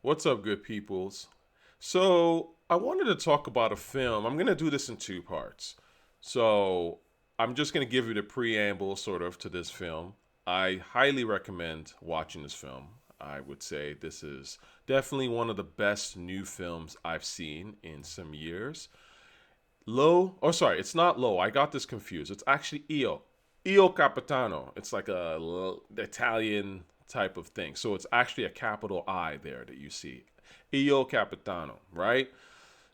What's up, good peoples? So, I wanted to talk about a film. I'm going to do this in two parts. So, I'm just going to give you the preamble, sort of, to this film. I highly recommend watching this film. I would say this is definitely one of the best new films I've seen in some years. Sorry, it's not Low. I got this confused. It's actually Io Capitano. It's like Italian type of thing. So it's actually a capital I there that you see. Io Capitano, right?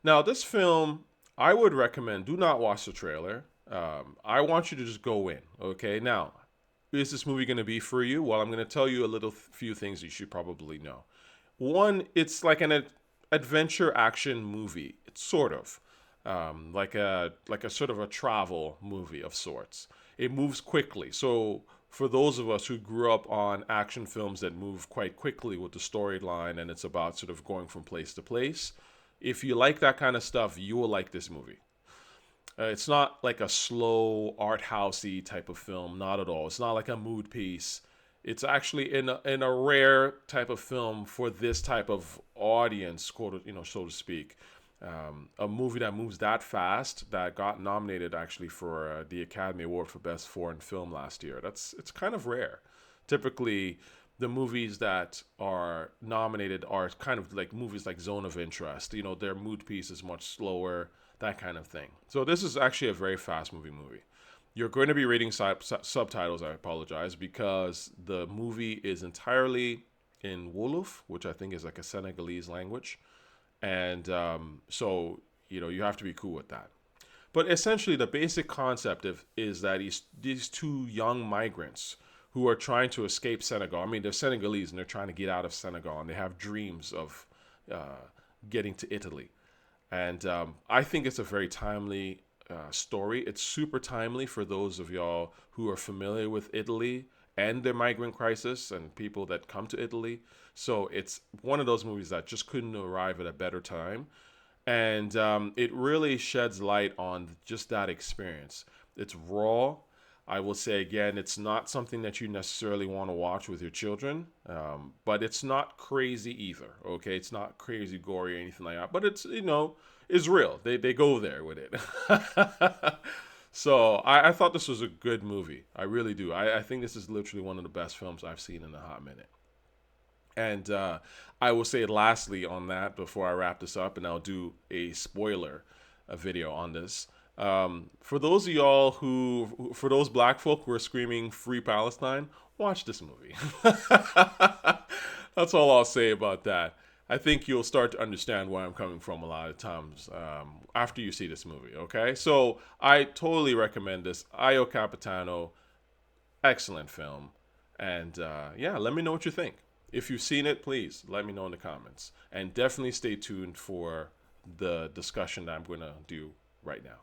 Now, this film, I would recommend do not watch the trailer. I want you to just go in, okay? Now, is this movie going to be for you? Well, I'm going to tell you a little few things you should probably know. One, it's like an adventure action movie. It's sort of like a sort of a travel movie of sorts. It moves quickly. So for those of us who grew up on action films that move quite quickly with the storyline and it's about sort of going from place to place, if you like that kind of stuff, you will like this movie. It's not like a slow art housey type of film, not at all. It's not like a mood piece. It's actually in a rare type of film for this type of audience, quote, so to speak. A movie that moves that fast that got nominated actually for the Academy Award for Best Foreign Film last year. It's kind of rare. Typically, the movies that are nominated are kind of like movies like Zone of Interest. Their mood piece is much slower, that kind of thing. So this is actually a very fast movie. You're going to be reading subtitles, I apologize, because the movie is entirely in Wolof, which I think is like a Senegalese language. And so you have to be cool with that. But essentially, the basic concept is that these two young migrants who are trying to escape Senegal. I mean, they're Senegalese and they're trying to get out of Senegal, and they have dreams of getting to Italy. And I think it's a very timely story. It's super timely for those of y'all who are familiar with Italy and their migrant crisis and people that come to Italy. So it's one of those movies that just couldn't arrive at a better time. And it really sheds light on just that experience. It's raw. I will say again, it's not something that you necessarily want to watch with your children, but it's not crazy either. Okay, it's not crazy gory or anything like that. But it's real. They go there with it. So I thought this was a good movie. I really do. I think this is literally one of the best films I've seen in a hot minute. And I will say lastly on that before I wrap this up, and I'll do a spoiler a video on this. For those of y'all for those black folk who are screaming "Free Palestine," watch this movie. That's all I'll say about that. I think you'll start to understand where I'm coming from a lot of times after you see this movie. Okay, so I totally recommend this. Io Capitano, excellent film, and yeah, let me know what you think. If you've seen it, please let me know in the comments, and definitely stay tuned for the discussion that I'm going to do right now.